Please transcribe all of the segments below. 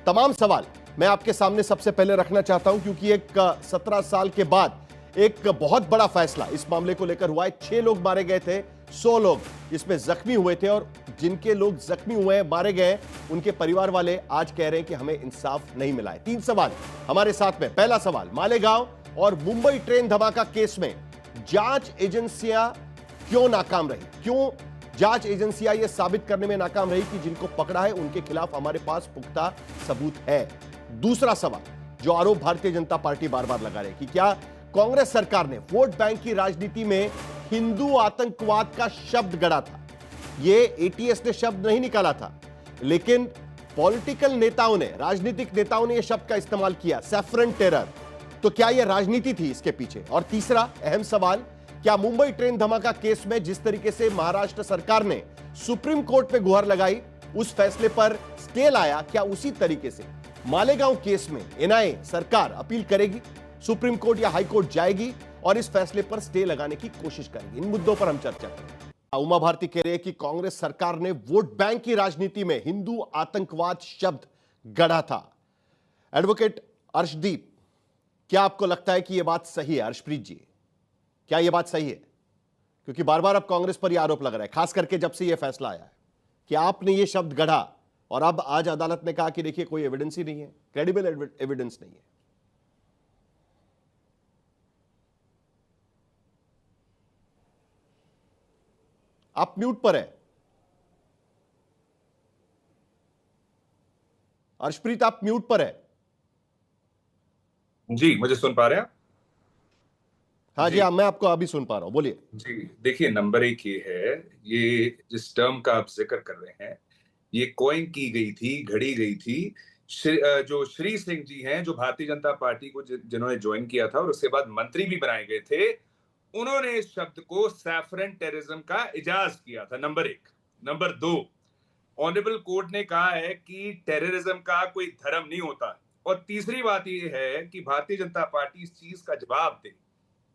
तमाम सवाल मैं आपके सामने सबसे पहले रखना चाहता हूं, क्योंकि एक 17 साल के बाद एक बहुत बड़ा फैसला इस मामले को लेकर हुआ है। 6 लोग मारे गए थे, 100 लोग इसमें जख्मी हुए थे, और जिनके लोग जख्मी हुए हैं, मारे गए, उनके परिवार वाले आज कह रहे हैं कि हमें इंसाफ नहीं मिला है। 3 सवाल हमारे साथ में। पहला सवाल, मालेगांव और मुंबई ट्रेन धमाका केस में जांच एजेंसियां क्यों नाकाम रही? क्यों जांच एजेंसियां यह साबित करने में नाकाम रही कि जिनको पकड़ा है उनके खिलाफ हमारे पास पुख्ता सबूत है? दूसरा सवाल, जो आरोप भारतीय जनता पार्टी बार बार लगा रही है कि क्या कांग्रेस सरकार ने वोट बैंक की राजनीति में हिंदू आतंकवाद का शब्द गढ़ा था? यह एटीएस ने शब्द नहीं निकाला था, लेकिन पॉलिटिकल नेताओं ने, राजनीतिक नेताओं ने यह शब्द का इस्तेमाल किया, सैफरन टेरर। तो क्या यह राजनीति थी इसके पीछे? और तीसरा अहम सवाल, क्या मुंबई ट्रेन धमाका केस में जिस तरीके से महाराष्ट्र सरकार ने सुप्रीम कोर्ट में गुहार लगाई, उस फैसले पर स्टे लाया, क्या उसी तरीके से मालेगांव केस में एनआईए सरकार अपील करेगी, सुप्रीम कोर्ट या हाई कोर्ट जाएगी और इस फैसले पर स्टे लगाने की कोशिश करेगी? इन मुद्दों पर हम चर्चा करेंगे। उमा भारती कह रही है कि कांग्रेस सरकार ने वोट बैंक की राजनीति में हिंदू आतंकवाद शब्द गढ़ा था। एडवोकेट अर्शदीप, क्या आपको लगता है कि यह बात सही है? अर्शप्रीत जी, क्या यह बात सही है? क्योंकि बार बार अब कांग्रेस पर यह आरोप लग रहा है, खास करके जब से यह फैसला आया है कि आपने यह शब्द गढ़ा, और अब आज अदालत ने कहा कि देखिए कोई एविडेंस ही नहीं है, क्रेडिबल एविडेंस नहीं है। आप म्यूट पर है अर्शप्रीत, आप म्यूट पर है। जी, मुझे सुन पा रहे हैं आप? हाँ जी, मैं आपको अभी सुन पा रहा हूं, बोलिए। जी, देखिए, नंबर 1 ये है, ये जिस टर्म का आप जिक्र कर रहे हैं, ये कॉइन की गई थी, घड़ी गई थी। जो श्री सिंह जी हैं, जो भारतीय जनता पार्टी को जिन्होंने ज्वाइन किया था और उसके बाद मंत्री भी बनाए गए थे, उन्होंने इस शब्द को सैफरन टेररिज्म का इजाज किया था, नंबर 1। नंबर 2, ऑनरेबल कोर्ट ने कहा है कि टेररिज्म का कोई धर्म नहीं होता। और तीसरी बात ये है कि भारतीय जनता पार्टी इस चीज का जवाब दे।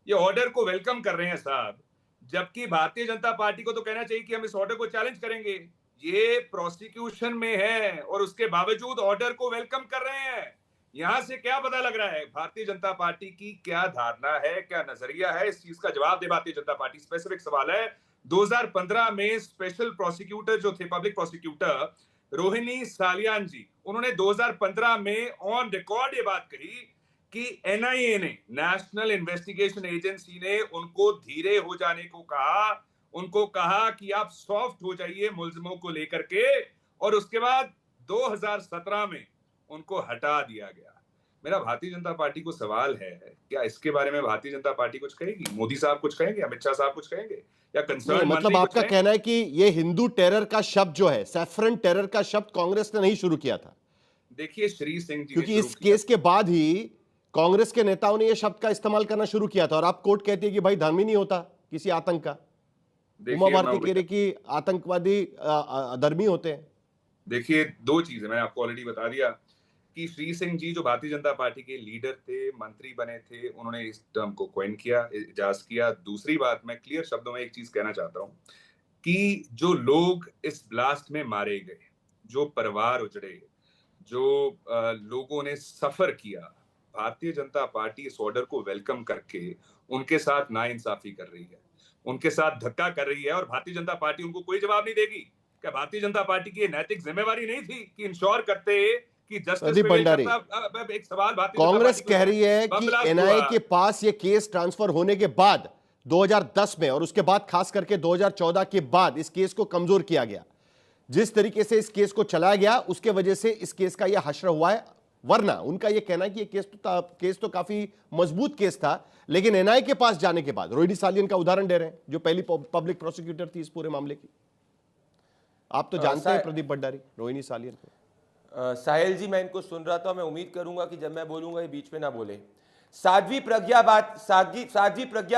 ये ऑर्डर को वेलकम कर रहे हैं साहब, जबकि भारतीय जनता पार्टी को तो कहना चाहिए कि हम इस ऑर्डर को चैलेंज करेंगे। ये प्रोसिक्यूशन में है और उसके बावजूद ऑर्डर को वेलकम कर रहे हैं। यहां से क्या पता लग रहा है भारतीय जनता पार्टी की क्या धारणा है, क्या नजरिया है? इस चीज का जवाब दे भारतीय जनता पार्टी। स्पेसिफिक सवाल है, 2015 में स्पेशल प्रोसिक्यूटर जो थे, पब्लिक प्रोसिक्यूटर रोहिणी सालियान जी, उन्होंने 2015 में ऑन रिकॉर्ड ये बात कही कि एनआईए ने, नेशनल इन्वेस्टिगेशन एजेंसी ने उनको धीरे हो जाने को कहा, उनको कहा कि आप सॉफ्ट हो जाइए मुलजिमों को लेकर के, और उसके बाद 2017 में उनको हटा दिया गया। मेरा भारतीय जनता पार्टी को सवाल है, क्या इसके बारे में भारतीय जनता पार्टी कुछ कहेगी? मोदी साहब कुछ कहेंगे? अमित शाह साहब कुछ कहेंगे? या कंसर्न मतलब आपका कहना है कि ये हिंदू टेरर का शब्द जो है, सैफरन टेरर का शब्द कांग्रेस ने नहीं शुरू किया था? देखिए, श्री सिंह जी, क्योंकि इस केस के बाद ही कांग्रेस के नेताओं ने यह शब्द का इस्तेमाल करना शुरू किया था, और आप कोर्ट कहती है कि भाई धर्म ही नहीं होता किसी आतंक का। उमा भारती कह रही कि आतंकवादी धर्मी होते हैं। देखिए, 2 चीजें मैंने आपको ऑलरेडी बता दिया कि श्री सिंह जी जो भारतीय जनता पार्टी के लीडर थे, मंत्री बने थे, उन्होंने इस टर्म को कॉइन किया, इजाज किया। दूसरी बात, मैं क्लियर शब्दों में एक चीज कहना चाहता हूं कि जो लोग इस ब्लास्ट में मारे गए, जो परिवार उजड़े, जो लोगों ने सफर किया, भारतीय जनता पार्टी इस ऑर्डर को वेलकम करके उनके साथ नाइंसाफी कर रही है, उनके साथ धक्का कर रही है, और भारतीय जनता पार्टी उनको कोई जवाब नहीं देगी। क्या भारतीय जनता पार्टी की नैतिक जिम्मेवारी नहीं थी कि इंश्योर करते कि जस्टिस भंडारी, एक सवाल कांग्रेस कह रही है कि एनआईए के पास ये केस ट्रांसफर होने के बाद 2010 में, और उसके बाद खास करके 2014 के बाद इस केस को कमजोर किया गया। जिस तरीके से इस केस को चलाया गया, उसके वजह से इस केस का यह हश्र हुआ है। वरना उनका यह कहना है कि यह केस तो काफी मजबूत केस था, लेकिन एनआईए के पास जाने के बाद, रोहिणी सालियन का उदाहरण दे रहे हैं, जो पहली पब्लिक प्रोसिक्यूटर थी इस पूरे मामले की। आप तो जानते हैं प्रदीप भंडारी, रोहिणी सालियन को। साहिल जी, मैं इनको सुन रहा था, मैं उम्मीद करूंगा कि जब मैं बोलूंगा ये बीच में ना बोले। Sadhvi Pragya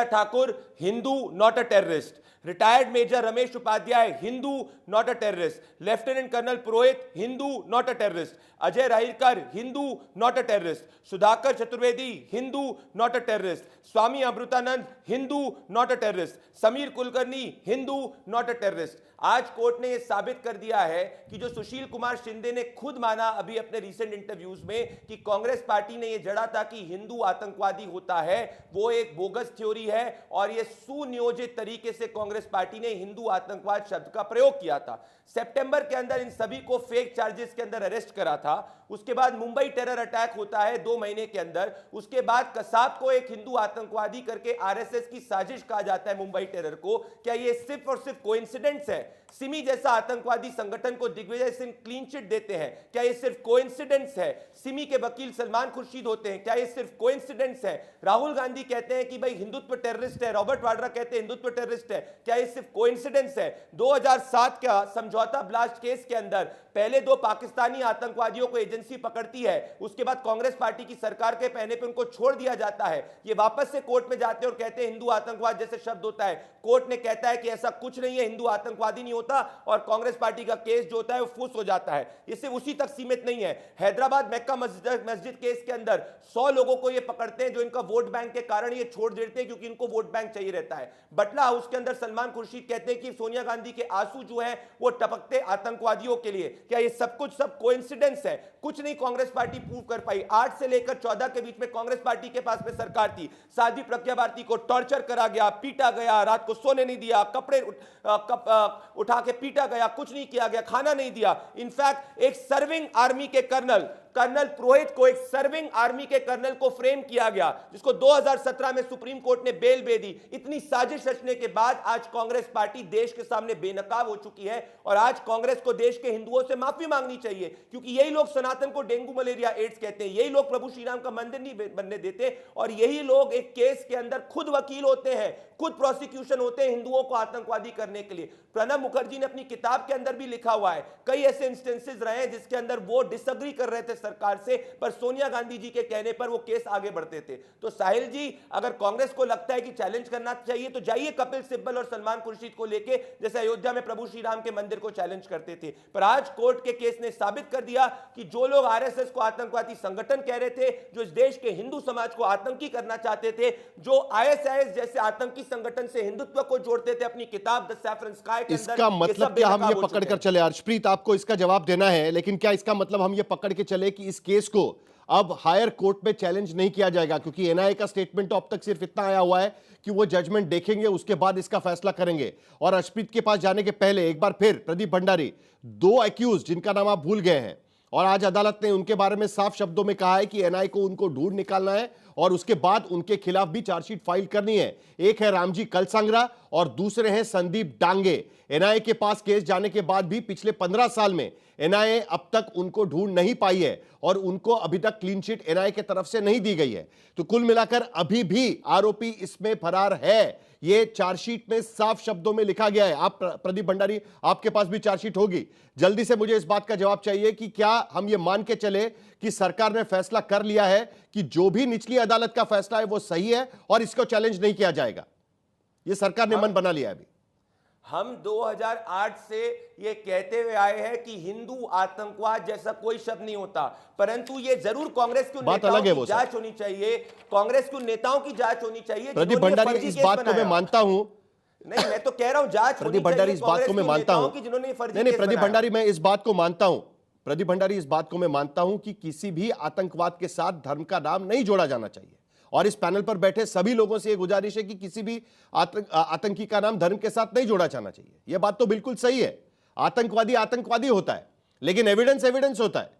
Thakur, Hindu not a terrorist. Retired major Ramesh Upadhyay, Hindu not a terrorist. Lieutenant colonel Purohit, Hindu not a terrorist. Ajay Rahilkar, Hindu not a terrorist. Sudhakar Chaturvedi, Hindu not a terrorist. Swami Amritanand, Hindu not a terrorist. Sameer Kulkarni, Hindu not a terrorist. आज कोर्ट ने यह साबित कर दिया है कि जो सुशील कुमार शिंदे ने खुद माना अभी अपने रीसेंट इंटरव्यूज में कि कांग्रेस पार्टी ने यह जड़ा था कि हिंदू आतंकवादी होता है, वो एक बोगस थ्योरी है और यह सुनियोजित तरीके से कांग्रेस पार्टी ने हिंदू आतंकवाद शब्द का प्रयोग किया था। सितंबर के अंदर इन सभी को फेक चार्जेस के अंदर अरेस्ट करा था। उसके बाद मुंबई टेरर अटैक होता है 2 महीने के अंदर। उसके बाद कसाब को एक हिंदू आतंकवादी करके आरएसएस की साजिश कहा जाता है मुंबई टेरर को। क्या ये सिर्फ और सिर्फ कोइंसिडेंस है? सिमी जैसा आतंकवादी संगठन को दिग्विजय सिंह क्लीन चिट देते हैं, क्या ये सिर्फ कोइंसिडेंस है? सिमी के वकील सलमान खुर्शीद होते हैं, क्या ये सिर्फ कोइंसिडेंस है? राहुल गांधी कहते हैं कि भाई हिंदुत्व टेररिस्ट है, रॉबर्ट वाड्रा कहते हैं हिंदुत्व टेररिस्ट है, क्या ये सिर्फ कोइंसिडेंस है? 2007 का समझौता ब्लास्ट केस के अंदर पहले 2 पाकिस्तानी आतंकवादियों को एजेंसी पकड़ती है, उसके बाद कांग्रेस पार्टी की सरकार के कहने पे उनको छोड़ दिया जाता है। ये वापस से कोर्ट में जाते हैं और कहते हैं हिंदू आतंकवाद जैसे शब्द होता है। कोर्ट ने कहता है कि ऐसा कुछ नहीं है, हिंदू आतंकवादी नहीं होता और कांग्रेस पार्टी का केस जो होता है वो फुस हो जाता है। ये सिर्फ उसी तक सीमित नहीं है। हैदराबाद मक्का मस्जिद केस के अंदर 100 लोगों को ये पकड़ते हैं जो इनका वोट बैंक के कारण ये छोड़ देते हैं क्योंकि इनको वोट बैंक चाहिए रहता है। बटला हाउस के अंदर सलमान खुर्शीद कहते हैं कि सोनिया गांधी के आंसू जो है वो टपकते आतंकवादियों के लिए। क्या ये सब कुछ सब कोइंसिडेंस है? कुछ नहीं कांग्रेस पार्टी प्रूव कर पाई। 8 से लेकर 14 के बीच में कांग्रेस पार्टी के पास में सरकार थी। साध्वी प्रज्ञा भारती को टॉर्चर करा गया, पीटा गया, रात को सोने नहीं दिया, कपड़े उठा के पीटा गया, कुछ नहीं किया गया, खाना नहीं दिया। इनफैक्ट एक सर्विंग आर्मी के कर्नल पुरोहित को, एक सर्विंग आर्मी के कर्नल को फ्रेम किया गया जिसको 2017 में सुप्रीम कोर्ट ने बेल दे दी। इतनी साजिश रचने के बाद आज कांग्रेस पार्टी देश के सामने बेनकाब हो चुकी है और आज कांग्रेस को देश के हिंदुओं से माफी मांगनी चाहिए क्योंकि यही लोग सनातन को डेंगू मलेरिया एड्स कहते हैं, यही लोग प्रभु श्री राम का मंदिर नहीं बनने देते और यही लोग एक केस के अंदर खुद वकील होते हैं, खुद प्रोसिक्यूशन होते हैं हिंदुओं को आतंकवादी करने के लिए। प्रणब मुखर्जी ने अपनी किताब के अंदर भी लिखा हुआ है, कई ऐसे इंस्टेंसेस रहे हैं जिसके अंदर वो डिसएग्री कर रहे थे सरकार से, पर सोनिया गांधी जी के कहने पर वो केस आगे बढ़ते थे। तो साहिल जी, अगर कांग्रेस को लगता है कि चैलेंज करना चाहिए तो जाइए कपिल सिब्बल और सलमान खुर्शीद को लेके, जैसे अयोध्या में प्रभु श्री राम के मंदिर को चैलेंज करते थे। पर आज कोर्ट के केस ने साबित कर दिया कि जो लोग आरएसएस को आतंकवादी संगठन कह रहे थे, जो इस देश के हिंदू समाज को आतंकी करना चाहते थे, जो आईएसआईएस जैसे आतंकी संगठन से हिंदुत्व को जोड़ते थे अपनी किताब द सैफरन स्काई के अंदर, इसका मतलब क्या हम ये पकड़ कर चले? अर्शप्रीत, आपको इसका जवाब देना है, लेकिन क्या इसका मतलब हम ये पकड़ के चले कि इस केस को अब हायर कोर्ट में चैलेंज नहीं किया जाएगा? क्योंकि एनआईए का स्टेटमेंट तो अब तक सिर्फ इतना आया हुआ है कि वो जजमेंट देखेंगे, उसके बाद इसका फैसला करेंगे। और अर्शप्रीत के पास जाने के पहले एक बार फिर प्रदीप भंडारी, 2 एक्यूज जिनका नाम आप भूल गए हैं, और आज अदालत ने उनके बारे में साफ शब्दों में कहा है कि एनआईए को उनको ढूंढ निकालना है और उसके बाद उनके खिलाफ भी चार्जशीट फाइल करनी है। एक है रामजी कलसंगरा और दूसरे हैं संदीप डांगे। एनआईए के पास केस जाने के बाद भी पिछले 15 साल में एनआईए अब तक उनको ढूंढ नहीं पाई है और उनको अभी तक क्लीन चिट एनआईए की तरफ से नहीं दी गई है। तो कुल मिलाकर अभी भी आरोपी इसमें फरार है, ये चार्जशीट में साफ शब्दों में लिखा गया है। आप प्रदीप भंडारी, आपके पास भी चार्जशीट होगी, जल्दी से मुझे इस बात का जवाब चाहिए कि क्या हम ये मान के चले कि सरकार ने फैसला कर लिया है कि जो भी निचली अदालत का फैसला है वो सही है और इसको चैलेंज नहीं किया जाएगा? ये सरकार ने मन बना लिया है अभी। हम 2008 से ये कहते हुए आए हैं कि हिंदू आतंकवाद जैसा कोई शब्द नहीं होता, परंतु ये जरूर कांग्रेस के नेताओं की जांच होनी चाहिए, कांग्रेस के नेताओं की जांच होनी चाहिए। प्रदीप भंडारी, इस बात को मैं मानता हूं, नहीं मैं तो कह रहा हूं जांच प्रदीप भंडारी, इस बात को मैं मानता हूं कि जिन्होंने फर्जी, नहीं प्रदीप भंडारी, मैं इस बात को मानता हूं, प्रदीप भंडारी, इस बात को मैं मानता हूं कि किसी भी आतंकवाद के साथ धर्म का नाम नहीं जोड़ा जाना चाहिए। और इस पैनल पर बैठे सभी लोगों से यह गुजारिश है कि किसी भी आतंकी का नाम धर्म के साथ नहीं जोड़ा जाना चाहिए। यह बात तो बिल्कुल सही है, आतंकवादी आतंकवादी होता है, लेकिन एविडेंस एविडेंस होता है।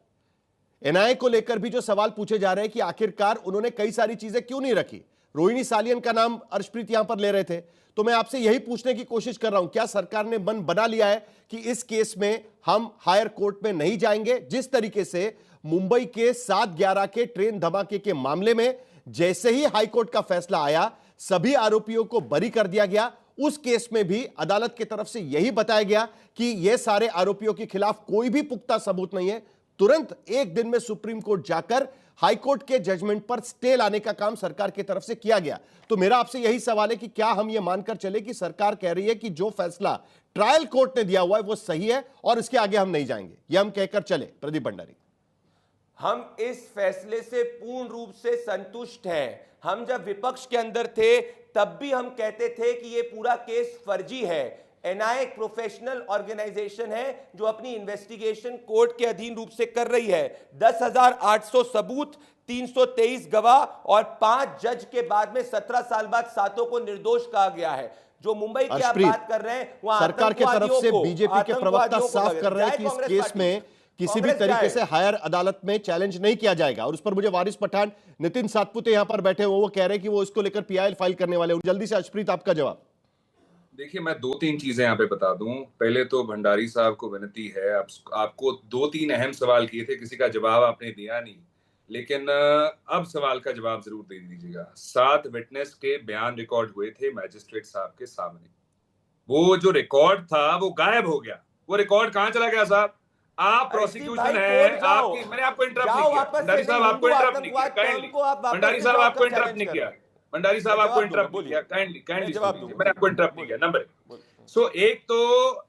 एनआईए को लेकर भी जो सवाल पूछे जा रहे हैं कि आखिरकार उन्होंने कई सारी चीजें क्यों नहीं रखी। रोहिणी सालियन का नाम अर्शप्रीत यहां पर ले रहे थे, तो मैं आपसे यही पूछने की कोशिश कर रहा हूं, क्या सरकार ने मन बना लिया है कि इस केस में हम हायर कोर्ट में नहीं जाएंगे? जिस तरीके से मुंबई के 7/11 के ट्रेन धमाके के मामले में जैसे ही हाईकोर्ट का फैसला आया, सभी आरोपियों को बरी कर दिया गया, उस केस में भी अदालत की तरफ से यही बताया गया कि यह सारे आरोपियों के खिलाफ कोई भी पुख्ता सबूत नहीं है। तुरंत एक दिन में सुप्रीम कोर्ट जाकर हाईकोर्ट के जजमेंट पर स्टे लाने का काम सरकार की तरफ से किया गया। तो मेरा आपसे यही सवाल है कि क्या हम यह मानकर चले कि सरकार कह रही है कि जो फैसला ट्रायल कोर्ट ने दिया हुआ है वो सही है और इसके आगे हम नहीं जाएंगे, यह हम कहकर चले? प्रदीप भंडारी, हम इस फैसले से पूर्ण रूप से संतुष्ट हैं। हम जब विपक्ष के अंदर थे तब भी हम कहते थे कि यह पूरा केस फर्जी है। एनआईए एक प्रोफेशनल ऑर्गेनाइजेशन है जो अपनी इन्वेस्टिगेशन कोर्ट के अधीन रूप से कर रही है। 10,800 सबूत, 323 गवाह और 5 जज के बाद में 17 साल बाद सातों को निर्दोष कहा गया है। जो मुंबई की आप बात कर रहे हैं, वहां सरकार की तरफ से बीजेपी के प्रवक्ता साफ कर रहे हैं कि इस केस में किसी भी तरीके से हायर अदालत में चैलेंज नहीं किया जाएगा। और उस पर मुझे वारिस पठान, नितिन सातपुते यहां पर बैठे हुए, वो कह रहे हैं कि वो इसको लेकर पीआईएल फाइल करने वाले हैं। जल्दी से अर्शप्रीत आपका जवाब। देखिए, मैं 2-3 चीजें यहाँ पे बता दूं। पहले तो भंडारी साहब को विनती है, आपको 2-3 अहम सवाल किए थे, किसी का जवाब आपने दिया नहीं, लेकिन अब सवाल का जवाब जरूर दे दीजिएगा। 7 विटनेस के बयान रिकॉर्ड हुए थे मैजिस्ट्रेट साहब के सामने। वो जो रिकॉर्ड था वो गायब हो गया। वो रिकॉर्ड कहाँ चला गया साहब? आप प्रोसिक्यूशन है आपकी, मैंने आपको इंटरप्ट नहीं किया। भंडारी साहब आपको इंटरप्ट नहीं किया, काइंडली। भंडारी साहब आपको इंटरप्ट नहीं किया, भंडारी साहब आपको इंटरप्ट नहीं किया, काइंडली मैंने आपको इंटरप्ट नहीं किया। नंबर एक तो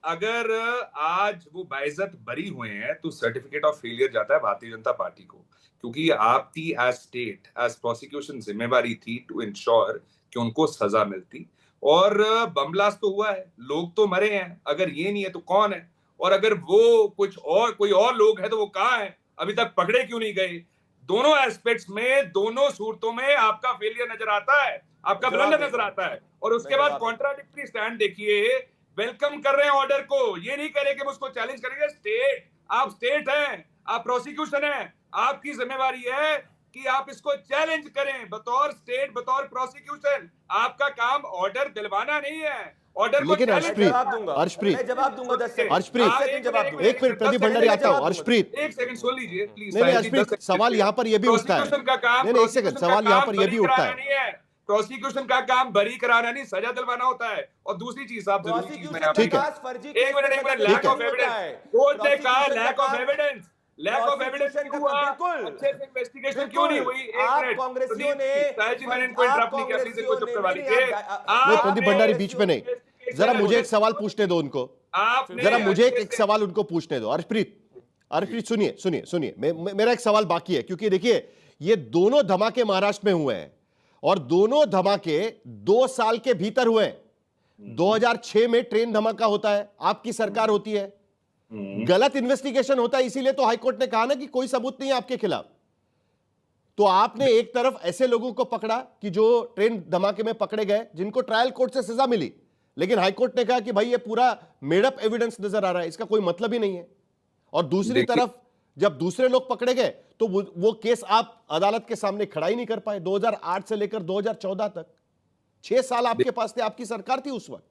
अगर आज वो बाइज्जत बरी हुए हैं तो सर्टिफिकेट ऑफ फेलियर जाता है भारतीय जनता पार्टी को, क्योंकि आपकी एज स्टेट एज प्रोसिक्यूशन जिम्मेवारी थी टू इंश्योर कि उनको सजा मिलती। और बम ब्लास्ट तो हुआ है, लोग तो मरे हैं, अगर ये नहीं है तो कौन है? और अगर वो कोई और लोग है तो वो कहाँ है? अभी तक पकड़े क्यों नहीं गए? दोनों एस्पेक्ट्स में, दोनों सूरतों में आपका फेलियर नजर आता है, आपका ब्लंडर नजर आता है। और उसके बाद कॉन्ट्राडिक्टरी स्टैंड देखिए, वेलकम कर रहे हैं ऑर्डर को, ये नहीं कह रहे कि हम उसको चैलेंज करेंगे। स्टेट, आप स्टेट हैं, आप प्रोसिक्यूशन हैं, आपकी जिम्मेवारी है कि आप इसको चैलेंज करें बतौर स्टेट, बतौर प्रोसिक्यूशन। आपका काम ऑर्डर दिलवाना नहीं है, ऑर्डर को लेकिन अर्शप्रीत मैं जवाब दूंगा 10 सेकंड। एक मिनट प्रदीप भंडारी आता हूं। अर्शप्रीत एक सेकंड सुन लीजिए प्लीज। नहीं अर्शप्रीत, सवाल यहाँ पर यह भी उठता है। नहीं एक सेकंड, सवाल यहाँ पर यह भी उठता है। प्रोसिक्यूशन का काम बरी कराना नहीं, सजा दिलवाना होता है। और दूसरी चीज आप ठीक है, एक minute, lack of evidence, court ने कहा lack of evidence, lack of evidence क्यों हुआ? अच्छे से इन्वेस्टिगेशन क्यों नहीं हुई? एक मिनट, कांग्रेसियों ने, मैंने इनको इंटरप्ट नहीं किया, प्लीज इनको चुप करवा लीजिए। नहीं प्रदीप भंडारी बीच में नहीं, जरा मुझे एक सवाल पूछने दो उनको, जरा मुझे एक सवाल उनको पूछने दो। अर्शप्रीत सुनिए, मेरा एक सवाल बाकी है, क्योंकि देखिए ये दोनों धमाके महाराष्ट्र में हुए हैं और दोनों धमाके 2 साल के भीतर हुए हैं। 2006 में ट्रेन धमाका होता है, आपकी सरकार होती है, गलत इन्वेस्टिगेशन होता है, इसीलिए तो हाईकोर्ट ने कहा ना कि कोई सबूत नहीं है आपके खिलाफ। तो आपने एक तरफ ऐसे लोगों को पकड़ा कि जो ट्रेन धमाके में पकड़े गए, जिनको ट्रायल कोर्ट से सजा मिली, लेकिन हाईकोर्ट ने कहा कि भाई ये पूरा मेडअप एविडेंस नजर आ रहा है, इसका कोई मतलब ही नहीं है। और दूसरी तरफ जब दूसरे लोग पकड़े गए तो वो केस आप अदालत के सामने खड़ा ही नहीं कर पाए। 2008 से लेकर 2014 तक 6 साल आपके पास थे, आपकी सरकार थी उस वक्त।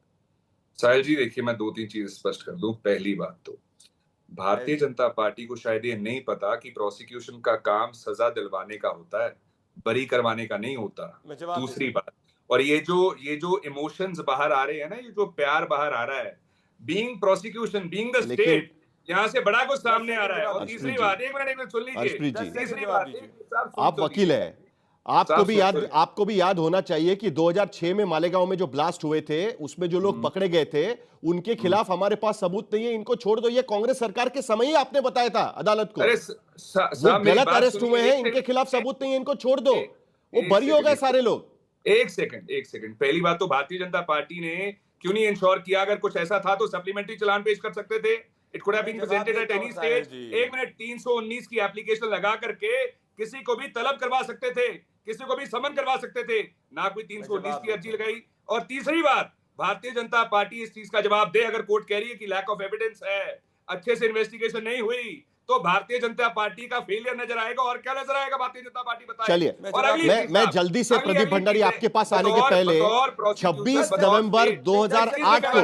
साहिल जी देखिए, मैं 2-3 चीज स्पष्ट कर दूं। पहली बात तो भारतीय जनता पार्टी को शायद ये नहीं पता कि प्रोसिक्यूशन का काम सजा दिलवाने का होता है, बरी करवाने का नहीं होता। दूसरी बात, और ये जो इमोशंस बाहर आ रहे हैं ना, ये जो प्यार बाहर आ रहा है, being prosecution, being the state, यहाँ से बड़ा कुछ सामने आ रहा है। और तीसरी बात, एक मिनट सुन लीजिए, तीसरी बात, आप वकील हैं, आपको भी याद होना चाहिए कि 2006 में मालेगांव में जो ब्लास्ट हुए थे, उसमें जो लोग पकड़े गए थे, उनके खिलाफ हमारे पास सबूत नहीं है, इनको छोड़ दो। ये कांग्रेस सरकार के समय ही आपने बताया था अदालत को, वो गलत अरेस्ट हुए हैं, इनके खिलाफ सबूत नहीं है, इनको छोड़ दो, वो बरी हो गए सारे लोग। एक सेकंड, पहली बात तो भारतीय जनता पार्टी ने क्यों नहीं इंश्योर किया? अगर कुछ ऐसा था तो सप्लीमेंट्री चालान पेश कर सकते थे। It could have been presented at any stage. एक मिनट, 319 की एप्लीकेशन लगा करके किसी को भी तलब करवा सकते थे, किसी को भी समन करवा सकते थे, ना कोई 319 की अर्जी लगाई। और तीसरी बात, भारतीय जनता पार्टी इस चीज का जवाब दे, अगर कोर्ट कह रही है कि लैक ऑफ एविडेंस है, अच्छे से इन्वेस्टिगेशन नहीं हुई, तो भारतीय जनता पार्टी का फेलियर नजर आएगा। और क्या नजर आएगा भारतीय जनता पार्टी बताए? चलिए मैं जल्दी से प्रदीप भंडारी आपके पास आने के पहले 26 नवंबर 2008 को,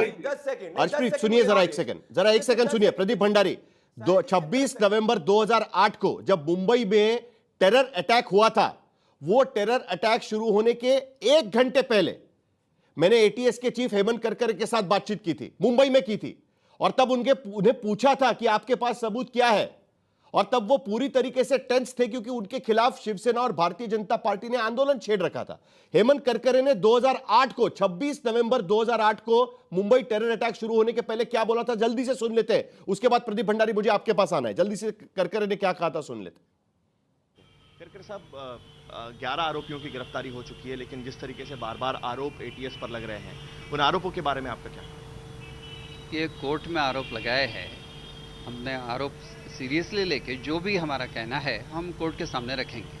अर्शप्रीत सुनिए जरा एक सेकंड सुनिए प्रदीप भंडारी। 26 नवंबर 2008 को जब मुंबई में टेरर अटैक हुआ था, वो टेरर अटैक शुरू होने के 1 घंटे पहले मैंने एटीएस के चीफ हेमंत करकरे के साथ बातचीत की थी, मुंबई में की थी, और तब उन्हें पूछा था कि आपके पास सबूत क्या है। और तब वो पूरी तरीके से टेंस थे, क्योंकि उनके खिलाफ शिवसेना और भारतीय जनता पार्टी ने आंदोलन छेड़ रखा था। हेमंत करकरे ने 2008 को 26 नवंबर 2008 को मुंबई टेरर अटैक शुरू होने के पहले क्या बोला था, जल्दी से सुन लेते हैं, उसके बाद प्रदीप भंडारी मुझे आपके पास आना है। जल्दी से करकरे ने क्या कहा था सुन लेते। करकरे साहब, 11 आरोपियों की गिरफ्तारी हो चुकी है, लेकिन जिस तरीके से बार बार आरोप एटीएस पर लग रहे हैं, उन आरोपों के बारे में आपका क्या? देखिए, कोर्ट में आरोप लगाए हैं, हमने आरोप सीरियसली लेके जो भी हमारा कहना है हम कोर्ट के सामने रखेंगे।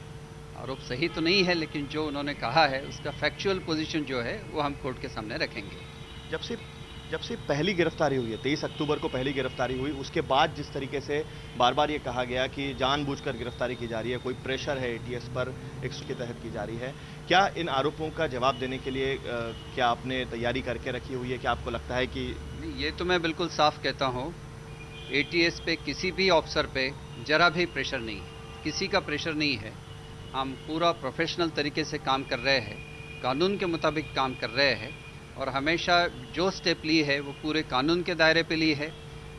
आरोप सही तो नहीं है, लेकिन जो उन्होंने कहा है उसका फैक्चुअल पोजीशन जो है वो हम कोर्ट के सामने रखेंगे। जब से पहली गिरफ्तारी हुई है, 23 अक्टूबर को पहली गिरफ्तारी हुई, उसके बाद जिस तरीके से बार बार ये कहा गया कि जानबूझकर गिरफ्तारी की जा रही है, कोई प्रेशर है एटीएस पर, 100 के तहत की जा रही है, क्या इन आरोपों का जवाब देने के लिए क्या आपने तैयारी करके रखी हुई है? क्या आपको लगता है कि ये तो मैं बिल्कुल साफ कहता हूँ, एटीएस पे किसी भी ऑफिसर पे जरा भी प्रेशर नहीं है, किसी का प्रेशर नहीं है। हम पूरा प्रोफेशनल तरीके से काम कर रहे हैं, कानून के मुताबिक काम कर रहे हैं और हमेशा जो स्टेप ली है वो पूरे कानून के दायरे पे ली है,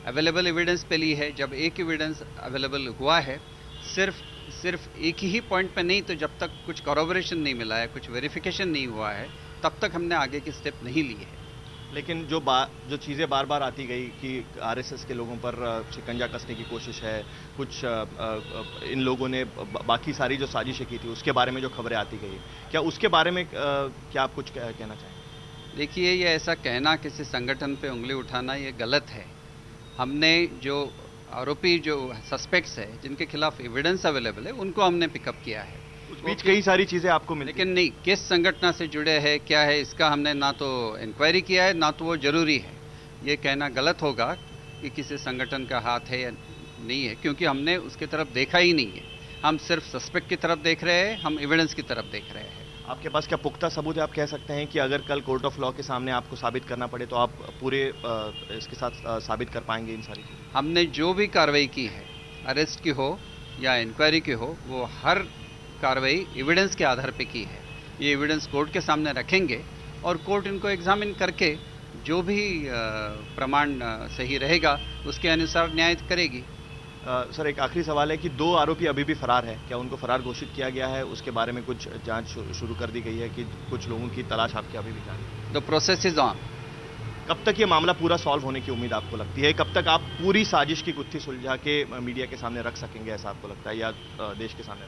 अवेलेबल एविडेंस पे ली है। जब एक एविडेंस अवेलेबल हुआ है, सिर्फ एक ही पॉइंट पे नहीं, तो जब तक कुछ कॉरोबोरेशन नहीं मिला है, कुछ वेरिफिकेशन नहीं हुआ है, तब तक हमने आगे की स्टेप नहीं ली है। लेकिन जो चीज़ें बार बार आती गई कि आरएसएस के लोगों पर शिकंजा कसने की कोशिश है, कुछ इन लोगों ने बाकी सारी जो साजिशें की थी उसके बारे में जो खबरें आती गई, क्या उसके बारे में क्या आप कुछ कहना चाहेंगे? देखिए, ये ऐसा कहना, किसी संगठन पे उंगली उठाना, ये गलत है। हमने जो आरोपी, जो सस्पेक्ट्स है, जिनके खिलाफ एविडेंस अवेलेबल है, उनको हमने पिकअप किया है। उस बीच कई सारी चीज़ें आपको मिली, लेकिन नहीं, किस संगठन से जुड़े हैं, क्या है, इसका हमने ना तो इंक्वायरी किया है, ना तो वो जरूरी है। ये कहना गलत होगा कि किसी संगठन का हाथ है या नहीं है, क्योंकि हमने उसकी तरफ देखा ही नहीं है। हम सिर्फ सस्पेक्ट की तरफ देख रहे हैं, हम एविडेंस की तरफ देख रहे हैं। आपके पास क्या पुख्ता सबूत है? आप कह सकते हैं कि अगर कल कोर्ट ऑफ लॉ के सामने आपको साबित करना पड़े तो आप पूरे इसके साथ साबित कर पाएंगे इन सारी चीज़ें? हमने जो भी कार्रवाई की है, अरेस्ट की हो या इंक्वायरी की हो, वो हर कार्रवाई एविडेंस के आधार पे की है। ये एविडेंस कोर्ट के सामने रखेंगे और कोर्ट इनको एग्जामिन करके जो भी प्रमाण सही रहेगा उसके अनुसार न्याय करेगी। सर, एक आखिरी सवाल है कि 2 आरोपी अभी भी फरार हैं, क्या उनको फरार घोषित किया गया है? उसके बारे में कुछ जांच शुरू कर दी गई है कि कुछ लोगों की तलाश आपकी अभी भी जारी है? The process is on. कब तक ये मामला पूरा सॉल्व होने की उम्मीद आपको लगती है? कब तक आप पूरी साजिश की गुत्थी सुलझा के मीडिया के सामने रख सकेंगे, ऐसा आपको लगता है, या देश के सामने?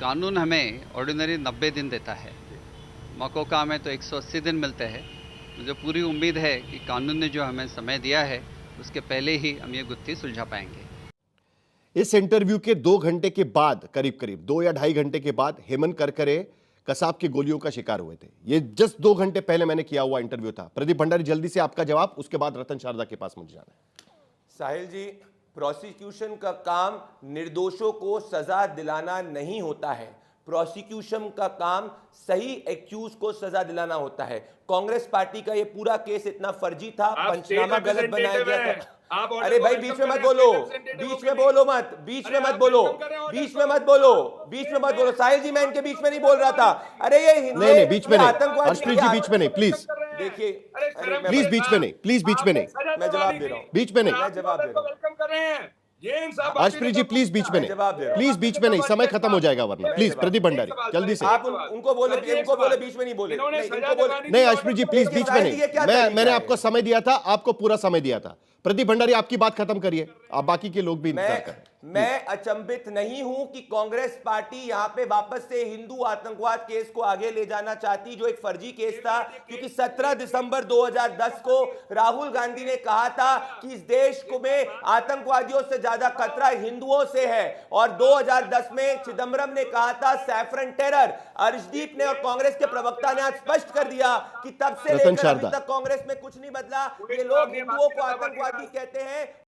कानून हमें ऑर्डिनरी 90 दिन देता है, मौका हमें तो 180 दिन मिलते हैं। मुझे पूरी उम्मीद है कि कानून ने जो हमें समय दिया है उसके पहले ही हम ये गुत्थी सुलझा पाएंगे। इस इंटरव्यू के 2 घंटे के बाद, करीब 2 या 2.5 घंटे के बाद, हेमंत करकरे कसाब की गोलियों का शिकार हुए थे। ये जस्ट 2 घंटे पहले मैंने किया हुआ इंटरव्यू था। प्रदीप भंडारी, जल्दी से आपका जवाब, उसके बाद रतन शारदा के पास मुझे जाना है। साहिल जी, प्रोसिक्यूशन का काम निर्दोषों को सजा दिलाना नहीं होता है। प्रोसिक्यूशन का काम सही एक्यूज को सजा दिलाना होता है। कांग्रेस पार्टी का ये पूरा केस इतना फर्जी था, पंचनामा गलत बनाया गया था। अरे भाई, बीच में मत बोलो, बीच में बोलो मत, बीच में मत बोलो, बीच में मत बोलो, बीच में मत बोलो। साहिल जी, मैं इनके बीच में नहीं बोल रहा था। अरे ये नहीं, बीच में नहीं, हर्षप्रीत जी बीच में नहीं, प्लीज। देखिए, प्लीज बीच में नहीं, प्लीज बीच में नहीं, मैं जवाब दे रहा हूँ, बीच में नहीं, मैं जवाब दे रहा हूँ। वेलकम कर रहे हैं। हर्षप्रीत जी प्लीज बीच में नहीं, जवाब दे रहा हूं। प्लीज बीच में नहीं, समय खत्म हो जाएगा वरना। प्लीज प्रदीप भंडारी, जल्दी से। आप उनको बोले, इनको बोले, बीच में नहीं बोले। नहीं हर्षप्रीत जी, प्लीज बीच में नहीं। मैंने आपको समय दिया था, आपको पूरा समय दिया था। प्रदीप भंडारी, आपकी बात खत्म करिए, आप बाकी के लोग भी इंतजार करें। मैं अचंभित नहीं हूं कि कांग्रेस पार्टी यहां पे वापस से हिंदू आतंकवाद केस को आगे ले जाना चाहती, जो एक फर्जी केस था, क्योंकि 17 दिसंबर 2010 को राहुल गांधी ने कहा था कि इस देश को में आतंकवादियों से ज्यादा खतरा हिंदुओं से है, और 2010 में चिदम्बरम ने कहा था सैफरन टेरर। अर्शदीप ने और कांग्रेस के प्रवक्ता ने आज स्पष्ट कर दिया कि तब से लेकर अभी तक कांग्रेस में कुछ नहीं बदला। ये लोग हिंदुओं को आतंकवादी कहते हैं।